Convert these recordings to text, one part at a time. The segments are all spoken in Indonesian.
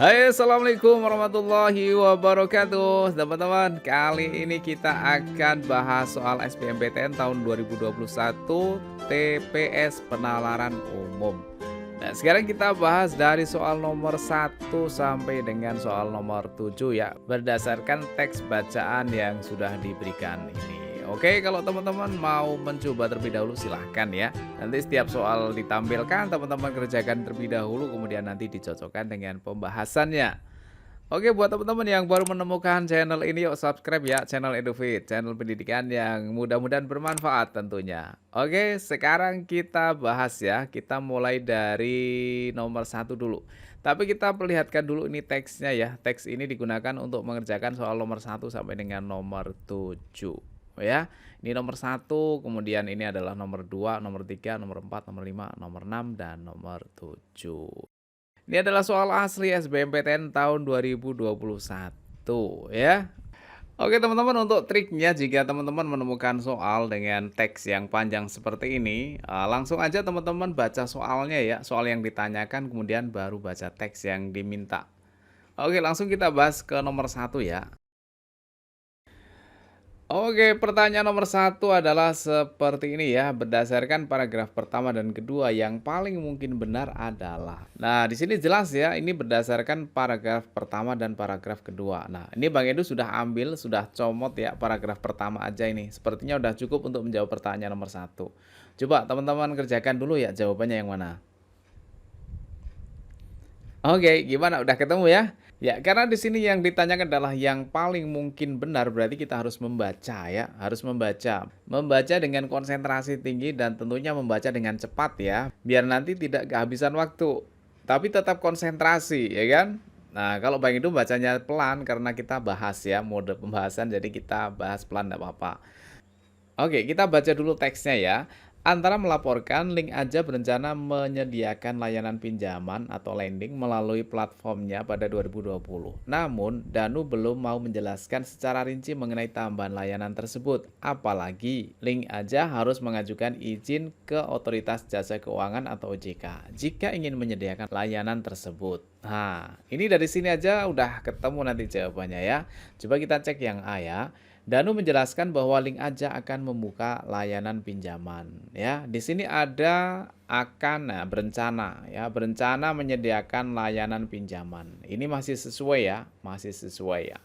Hai, assalamualaikum warahmatullahi wabarakatuh. Teman-teman, kali ini kita akan bahas soal SBMPTN tahun 2021 TPS Penalaran Umum. Nah, sekarang kita bahas dari soal nomor 1 sampai dengan soal nomor 7 ya, berdasarkan teks bacaan yang sudah diberikan ini. Oke, kalau teman-teman mau mencoba terlebih dahulu silahkan ya. Nanti setiap soal ditampilkan, teman-teman kerjakan terlebih dahulu, kemudian nanti dicocokkan dengan pembahasannya. Oke, buat teman-teman yang baru menemukan channel ini, yuk subscribe ya channel EduFit, channel pendidikan yang mudah-mudahan bermanfaat tentunya. Oke, sekarang kita bahas ya, kita mulai dari nomor 1 dulu. Tapi kita perlihatkan dulu ini teksnya ya. Teks ini digunakan untuk mengerjakan soal nomor 1 sampai dengan nomor 7 ya. Ini nomor 1, kemudian ini adalah nomor 2, nomor 3, nomor 4, nomor 5, nomor 6, dan nomor 7. Ini adalah soal asli SBMPTN tahun 2021 ya. Oke teman-teman, untuk triknya jika teman-teman menemukan soal dengan teks yang panjang seperti ini, langsung aja teman-teman baca soalnya ya, soal yang ditanyakan kemudian baru baca teks yang diminta. Oke, langsung kita bahas ke nomor 1 ya. Oke, pertanyaan nomor 1 adalah seperti ini ya. Berdasarkan paragraf pertama dan kedua, yang paling mungkin benar adalah. Nah, di sini jelas ya, ini berdasarkan paragraf pertama dan paragraf kedua. Nah, ini Bang Edu sudah ambil, sudah comot ya paragraf pertama aja ini. Sepertinya udah cukup untuk menjawab pertanyaan nomor 1. Coba teman-teman kerjakan dulu ya jawabannya yang mana. Oke, gimana? Udah ketemu ya? Ya, karena di sini yang ditanyakan adalah yang paling mungkin benar, berarti kita harus membaca ya, harus membaca. Membaca dengan konsentrasi tinggi dan tentunya membaca dengan cepat ya, biar nanti tidak kehabisan waktu. Tapi tetap konsentrasi, ya kan? Nah, kalau Bang itu bacanya pelan karena kita bahas ya, mode pembahasan, jadi kita bahas pelan tidak apa-apa. Oke, kita baca dulu teksnya ya. Antara melaporkan, Link Aja berencana menyediakan layanan pinjaman atau lending melalui platformnya pada 2020. Namun, Danu belum mau menjelaskan secara rinci mengenai tambahan layanan tersebut. Apalagi, Link Aja harus mengajukan izin ke Otoritas Jasa Keuangan atau OJK jika ingin menyediakan layanan tersebut. Nah, ini dari sini aja udah ketemu nanti jawabannya ya. Coba kita cek yang A ya. Danu menjelaskan bahwa Link Aja akan membuka layanan pinjaman ya. Di sini ada akan berencana ya, berencana menyediakan layanan pinjaman. Ini masih sesuai ya, masih sesuai ya.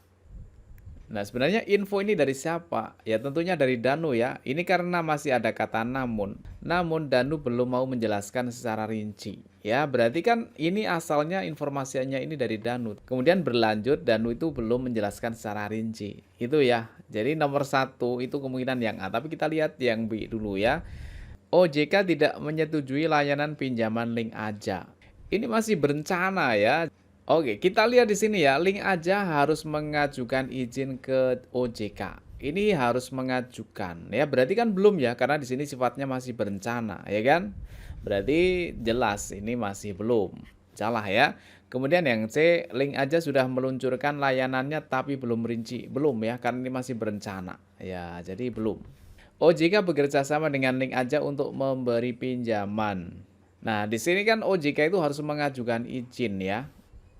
Nah, sebenarnya info ini dari siapa? Ya tentunya dari Danu ya. Ini karena masih ada kata namun. Namun Danu belum mau menjelaskan secara rinci. Ya, berarti kan ini asalnya informasinya ini dari Danu. Kemudian berlanjut Danu itu belum menjelaskan secara rinci. Itu ya. Jadi nomor 1 itu kemungkinan yang A. Tapi kita lihat yang B dulu ya. OJK tidak menyetujui layanan pinjaman Link Aja. Ini masih berencana ya. Oke, kita lihat di sini ya, Link Aja harus mengajukan izin ke OJK. Ini harus mengajukan ya, berarti kan belum ya, karena di sini sifatnya masih berencana, ya kan? Berarti jelas ini masih belum. Salah ya. Kemudian yang C, Link Aja sudah meluncurkan layanannya tapi belum rinci. Belum ya, karena ini masih berencana. Ya, jadi belum. OJK bekerja sama dengan Link Aja untuk memberi pinjaman. Nah, di sini kan OJK itu harus mengajukan izin ya,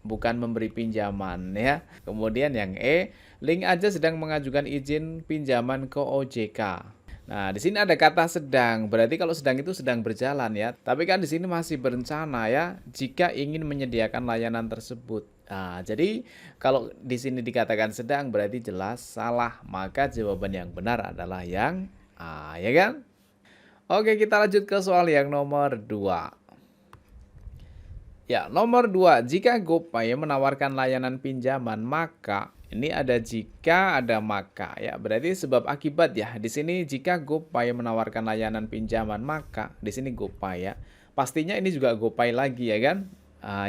bukan memberi pinjaman ya. Kemudian yang E, Link Aja sedang mengajukan izin pinjaman ke OJK. Nah, di sini ada kata sedang. Berarti kalau sedang itu sedang berjalan ya. Tapi kan di sini masih berencana ya jika ingin menyediakan layanan tersebut. Nah, jadi kalau di sini dikatakan sedang berarti jelas salah. Maka jawaban yang benar adalah yang A, ya kan? Oke, kita lanjut ke soal yang nomor 2. Ya, nomor 2, jika GoPay menawarkan layanan pinjaman, maka ini ada jika, ada maka ya. Berarti sebab akibat ya. Di sini jika GoPay menawarkan layanan pinjaman, maka di sini GoPay ya. Pastinya ini juga GoPay lagi ya kan?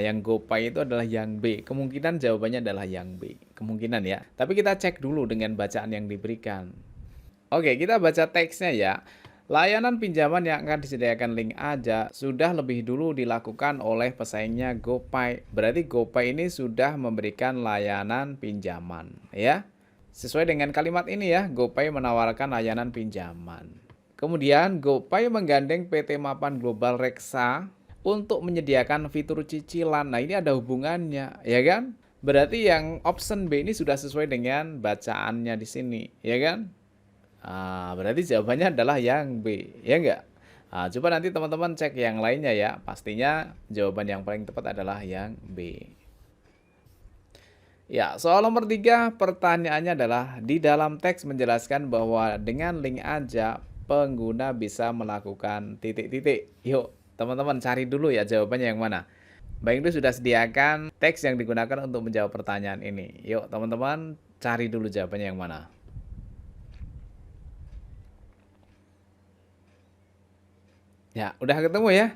Yang GoPay itu adalah yang B. Kemungkinan jawabannya adalah yang B. Kemungkinan ya. Tapi kita cek dulu dengan bacaan yang diberikan. Oke, kita baca teksnya ya. Layanan pinjaman yang akan disediakan Link Aja sudah lebih dulu dilakukan oleh pesaingnya GoPay. Berarti GoPay ini sudah memberikan layanan pinjaman, ya. Sesuai dengan kalimat ini ya, GoPay menawarkan layanan pinjaman. Kemudian GoPay menggandeng PT Mapan Global Reksa untuk menyediakan fitur cicilan. Nah, ini ada hubungannya, ya kan? Berarti yang option B ini sudah sesuai dengan bacaannya di sini, ya kan? Berarti jawabannya adalah yang B, ya enggak? Coba nanti teman-teman cek yang lainnya ya. Pastinya jawaban yang paling tepat adalah yang B. Ya, soal nomor 3, pertanyaannya adalah di dalam teks menjelaskan bahwa dengan link aja pengguna bisa melakukan titik-titik. Yuk, teman-teman cari dulu ya jawabannya yang mana. Baik itu sudah sediakan teks yang digunakan untuk menjawab pertanyaan ini. Yuk, teman-teman cari dulu jawabannya yang mana. Ya, udah ketemu ya?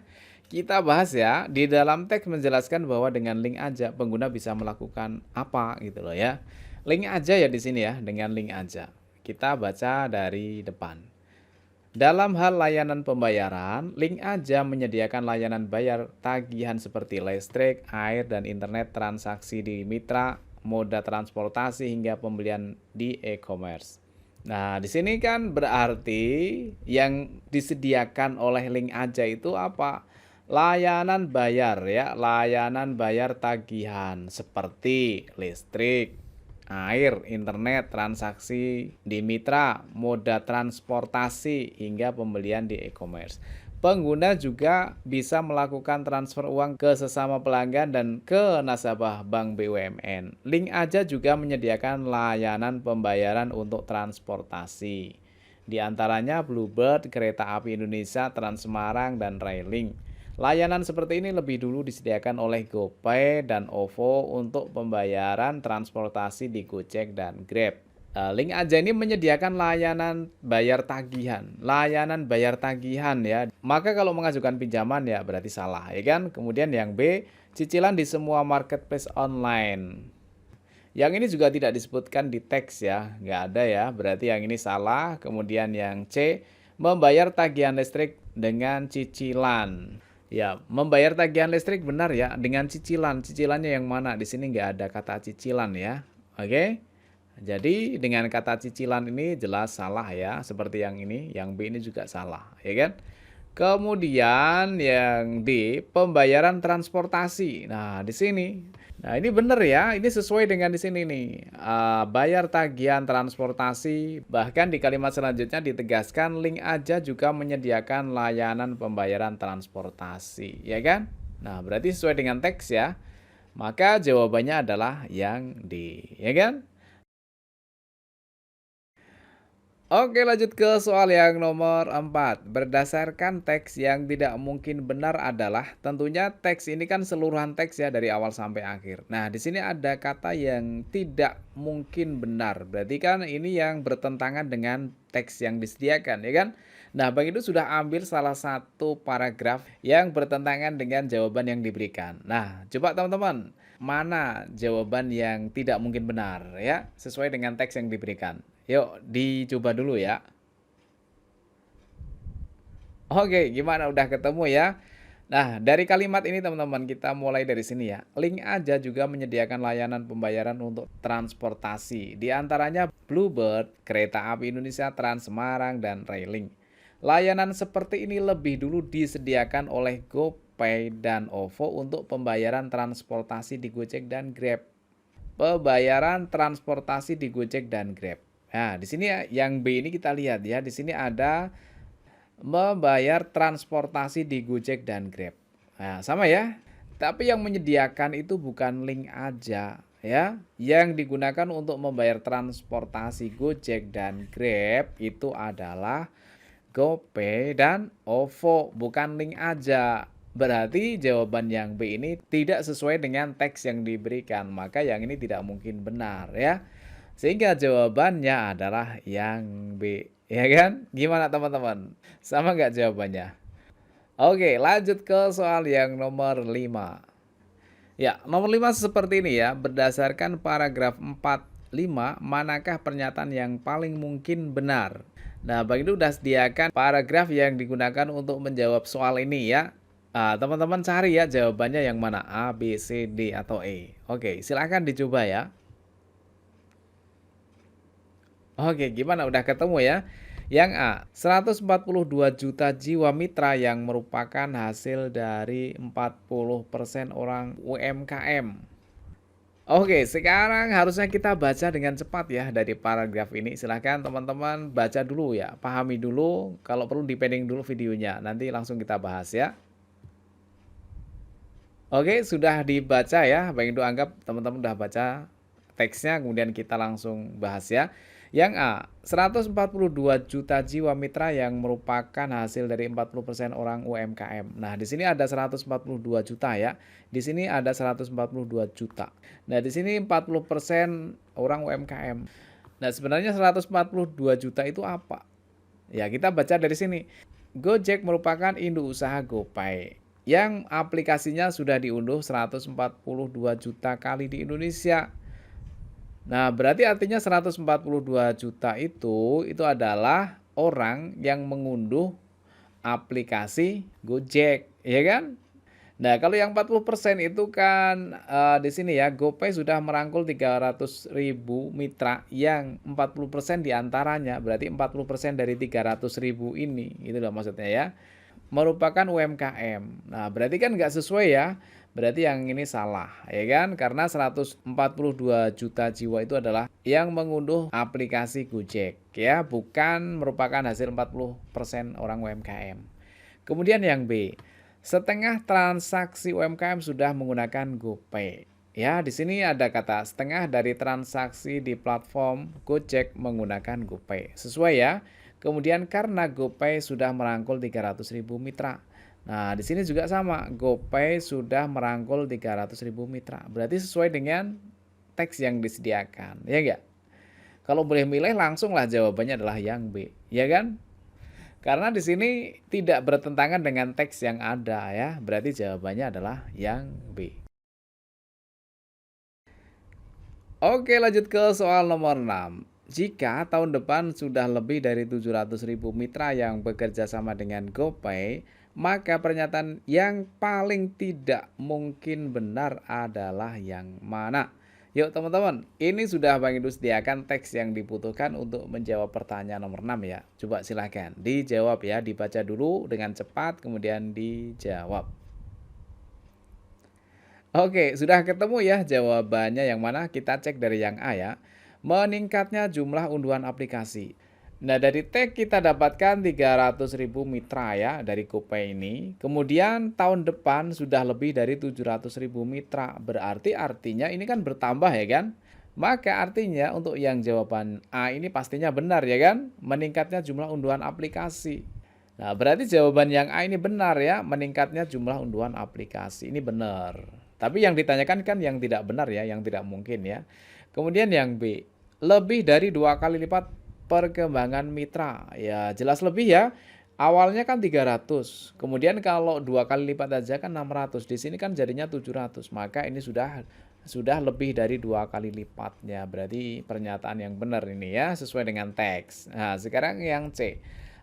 Kita bahas ya, di dalam teks menjelaskan bahwa dengan link aja pengguna bisa melakukan apa gitu loh ya. Link aja ya di sini ya, dengan link aja. Kita baca dari depan. Dalam hal layanan pembayaran, link aja menyediakan layanan bayar tagihan seperti listrik, air, dan internet, transaksi di mitra, moda transportasi hingga pembelian di e-commerce. Nah, di sini kan berarti yang disediakan oleh link aja itu apa? Layanan bayar ya, layanan bayar tagihan seperti listrik, air, internet, transaksi di mitra, moda transportasi, hingga pembelian di e-commerce. Pengguna juga bisa melakukan transfer uang ke sesama pelanggan dan ke nasabah bank BUMN. Link aja juga menyediakan layanan pembayaran untuk transportasi. Di antaranya Bluebird, Kereta Api Indonesia, Trans Semarang, dan Railing. Layanan seperti ini lebih dulu disediakan oleh GoPay dan OVO untuk pembayaran transportasi di Gojek dan Grab. Link aja ini menyediakan layanan bayar tagihan. Layanan bayar tagihan ya. Maka kalau mengajukan pinjaman ya berarti salah ya kan. Kemudian yang B, cicilan di semua marketplace online. Yang ini juga tidak disebutkan di teks ya, nggak ada ya, berarti yang ini salah. Kemudian yang C, membayar tagihan listrik dengan cicilan. Ya, membayar tagihan listrik benar ya, dengan cicilan. Cicilannya yang mana? Di sini nggak ada kata cicilan ya. Oke. Jadi dengan kata cicilan ini jelas salah ya, seperti yang ini, yang B ini juga salah, ya kan? Kemudian yang D, pembayaran transportasi. Nah, di sini. Nah, ini benar ya, ini sesuai dengan di sini nih. Bayar tagihan transportasi, bahkan di kalimat selanjutnya ditegaskan link aja juga menyediakan layanan pembayaran transportasi, ya kan? Nah, berarti sesuai dengan teks ya. Maka jawabannya adalah yang D, ya kan? Oke, lanjut ke soal yang nomor 4. Berdasarkan teks yang tidak mungkin benar adalah, tentunya teks ini kan seluruhan teks ya dari awal sampai akhir. Nah, di sini ada kata yang tidak mungkin benar. Berarti kan ini yang bertentangan dengan teks yang disediakan, ya kan? Nah, Bang itu sudah ambil salah satu paragraf yang bertentangan dengan jawaban yang diberikan. Nah, coba teman-teman, mana jawaban yang tidak mungkin benar ya, sesuai dengan teks yang diberikan. Yuk dicoba dulu ya. Oke, gimana udah ketemu ya? Nah, dari kalimat ini teman-teman kita mulai dari sini ya. Link aja juga menyediakan layanan pembayaran untuk transportasi. Di antaranya Bluebird, Kereta Api Indonesia, Trans Semarang, dan Railing. Layanan seperti ini lebih dulu disediakan oleh GoPay dan OVO untuk pembayaran transportasi di Gojek dan Grab. Pembayaran transportasi di Gojek dan Grab. Nah, di sini ya, yang B ini kita lihat ya, di sini ada membayar transportasi di Gojek dan Grab. Nah, sama ya. Tapi yang menyediakan itu bukan link aja ya. Yang digunakan untuk membayar transportasi Gojek dan Grab itu adalah GoPay dan OVO, bukan link aja. Berarti jawaban yang B ini tidak sesuai dengan teks yang diberikan, maka yang ini tidak mungkin benar ya. Sehingga jawabannya adalah yang B, ya kan? Gimana teman-teman? Sama nggak jawabannya? Oke, lanjut ke soal yang nomor 5. Ya, nomor 5 seperti ini ya. Berdasarkan paragraf 45, manakah pernyataan yang paling mungkin benar? Nah, Bang itu udah sediakan paragraf yang digunakan untuk menjawab soal ini ya. Teman-teman cari ya jawabannya yang mana, A, B, C, D, atau E. Oke, silakan dicoba ya. Oke, gimana? Udah ketemu ya? Yang A, 142 juta jiwa mitra yang merupakan hasil dari 40% orang UMKM. Oke, sekarang harusnya kita baca dengan cepat ya dari paragraf ini. Silahkan teman-teman baca dulu ya, pahami dulu, kalau perlu dipending dulu videonya, nanti langsung kita bahas ya. Oke, sudah dibaca ya, baik itu anggap teman-teman udah baca teksnya, kemudian kita langsung bahas ya. Yang A, 142 juta jiwa mitra yang merupakan hasil dari 40% orang UMKM. Nah, di sini ada 142 juta ya. Di sini ada 142 juta. Nah, di sini 40% orang UMKM. Nah, sebenarnya 142 juta itu apa? Ya, kita baca dari sini. Gojek merupakan induk usaha GoPay yang aplikasinya sudah diunduh 142 juta kali di Indonesia. Nah, berarti artinya 142 juta itu adalah orang yang mengunduh aplikasi Gojek, ya kan? Nah, kalau yang 40% itu kan di sini ya, GoPay sudah merangkul 300.000 mitra yang 40% diantaranya, berarti 40% dari 300.000 ini, itu loh maksudnya ya, merupakan UMKM. Nah, berarti kan nggak sesuai ya. Berarti yang ini salah, ya kan? Karena 142 juta jiwa itu adalah yang mengunduh aplikasi Gojek, ya, bukan merupakan hasil 40% orang UMKM. Kemudian yang B, setengah transaksi UMKM sudah menggunakan GoPay. Ya, di sini ada kata setengah dari transaksi di platform Gojek menggunakan GoPay. Sesuai ya. Kemudian karena GoPay sudah merangkul 300.000 mitra. Nah, di sini juga sama, GoPay sudah merangkul 300.000 mitra. Berarti sesuai dengan teks yang disediakan, ya enggak? Kalau boleh milih langsung lah jawabannya adalah yang B, ya kan? Karena di sini tidak bertentangan dengan teks yang ada ya. Berarti jawabannya adalah yang B. Oke, lanjut ke soal nomor 6. Jika tahun depan sudah lebih dari 700.000 mitra yang bekerja sama dengan GoPay, maka pernyataan yang paling tidak mungkin benar adalah yang mana? Yuk teman-teman, ini sudah Bang Idus sediakan teks yang dibutuhkan untuk menjawab pertanyaan nomor 6 ya. Coba silahkan dijawab ya, dibaca dulu dengan cepat kemudian dijawab. Oke, sudah ketemu ya jawabannya yang mana? Kita cek dari yang A ya. Meningkatnya jumlah unduhan aplikasi. Nah, dari tag kita dapatkan 300.000 mitra ya dari GoPay ini. Kemudian tahun depan sudah lebih dari 700.000 mitra. Berarti artinya ini kan bertambah ya kan? Maka artinya untuk yang jawaban A ini pastinya benar ya kan? Meningkatnya jumlah unduhan aplikasi. Nah, berarti jawaban yang A ini benar ya, meningkatnya jumlah unduhan aplikasi. Ini benar. Tapi yang ditanyakan kan yang tidak benar ya, yang tidak mungkin ya. Kemudian yang B, lebih dari 2 kali lipat perkembangan mitra. Ya, jelas lebih ya. Awalnya kan 300. Kemudian kalau 2 kali lipat aja kan 600. Di sini kan jadinya 700. Maka ini sudah lebih dari 2 kali lipatnya. Berarti pernyataan yang benar ini ya, sesuai dengan teks. Nah, sekarang yang C.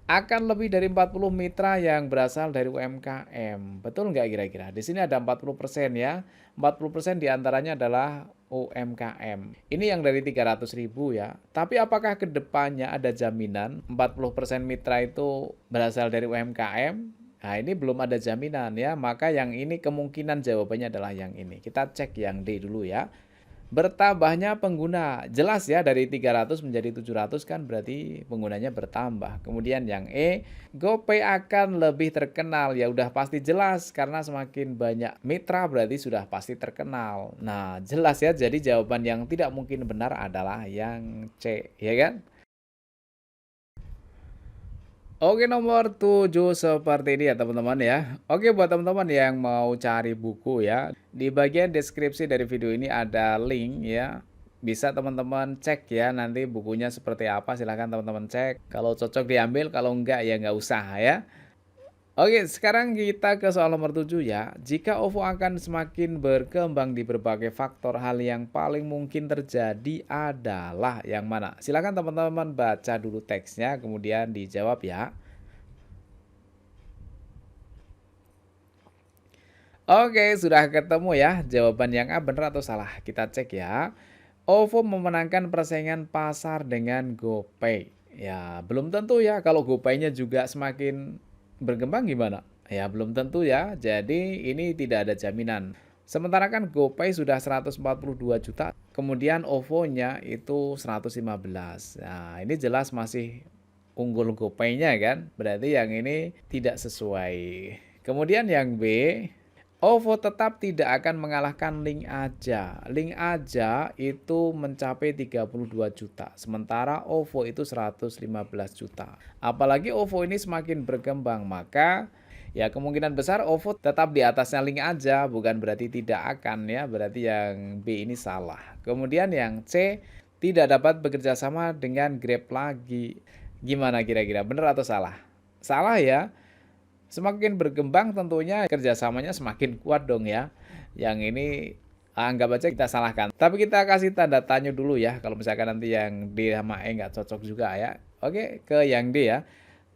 Akan lebih dari 40 mitra yang berasal dari UMKM. Betul nggak kira-kira? Di sini ada 40% ya. 40% diantaranya adalah UMKM. Ini yang dari 300.000 ya. Tapi apakah ke depannya ada jaminan 40% mitra itu berasal dari UMKM? Nah, ini belum ada jaminan ya. Maka yang ini kemungkinan jawabannya adalah yang ini. Kita cek yang D dulu ya. Bertambahnya pengguna, jelas ya dari 300 menjadi 700 kan berarti penggunanya bertambah. Kemudian yang E, GoPay akan lebih terkenal, ya udah pasti jelas karena semakin banyak mitra berarti sudah pasti terkenal. Nah, jelas ya, jadi jawaban yang tidak mungkin benar adalah yang C, ya kan? Oke, nomor 7 seperti ini ya teman-teman ya. Oke, buat teman-teman yang mau cari buku ya, di bagian deskripsi dari video ini ada link ya. Bisa teman-teman cek ya nanti bukunya seperti apa, silahkan teman-teman cek. Kalau cocok diambil, kalau enggak ya enggak usah ya. Oke, sekarang kita ke soal nomor 7 ya. Jika OVO akan semakin berkembang di berbagai faktor, hal yang paling mungkin terjadi adalah yang mana? Silakan teman-teman baca dulu teksnya, kemudian dijawab ya. Oke, sudah ketemu ya jawaban yang A benar atau salah? Kita cek ya. OVO memenangkan persaingan pasar dengan GoPay. Ya, belum tentu ya kalau GoPay-nya juga semakin berkembang gimana? Ya, belum tentu ya. Jadi ini tidak ada jaminan. Sementara kan GoPay sudah 142 juta, kemudian OVO-nya itu 115. Nah, ini jelas masih unggul GoPay-nya kan? Berarti yang ini tidak sesuai. Kemudian yang B, OVO tetap tidak akan mengalahkan Link Aja. Link Aja itu mencapai 32 juta, sementara OVO itu 115 juta. Apalagi OVO ini semakin berkembang, maka ya kemungkinan besar OVO tetap di atasnya Link Aja, bukan berarti tidak akan ya, berarti yang B ini salah. Kemudian yang C, tidak dapat bekerja sama dengan Grab lagi. Gimana kira-kira, benar atau salah? Salah ya. Semakin berkembang tentunya kerjasamanya semakin kuat dong ya. Yang ini anggap aja kita salahkan. Tapi kita kasih tanda tanya dulu ya. Kalau misalkan nanti yang D sama E nggak cocok juga ya. Oke, ke yang D ya.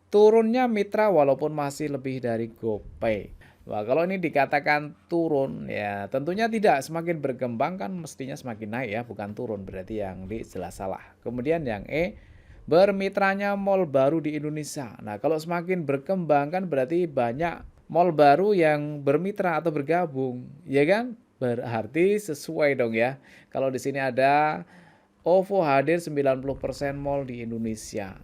Turunnya mitra walaupun masih lebih dari GoPay. Wah, kalau ini dikatakan turun ya tentunya tidak. Semakin berkembang kan mestinya semakin naik ya, bukan turun. Berarti yang D jelas salah. Kemudian yang E, bermitranya mall baru di Indonesia. Nah, kalau semakin berkembang kan berarti banyak mall baru yang bermitra atau bergabung, ya kan? Berarti sesuai dong ya. Kalau di sini ada OVO hadir 90% mall di Indonesia.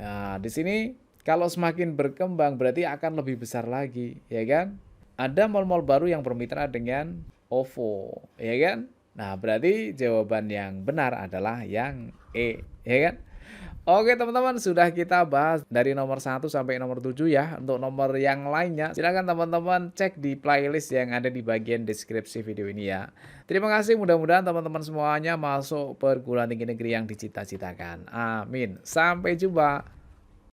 Nah, di sini kalau semakin berkembang berarti akan lebih besar lagi, ya kan? Ada mall-mall baru yang bermitra dengan OVO, ya kan? Nah, berarti jawaban yang benar adalah yang E, ya kan? Oke teman-teman, sudah kita bahas dari nomor 1 sampai nomor 7 ya. Untuk nomor yang lainnya silakan teman-teman cek di playlist yang ada di bagian deskripsi video ini ya. Terima kasih, mudah-mudahan teman-teman semuanya masuk perguruan tinggi negeri yang dicita-citakan. Amin. Sampai jumpa.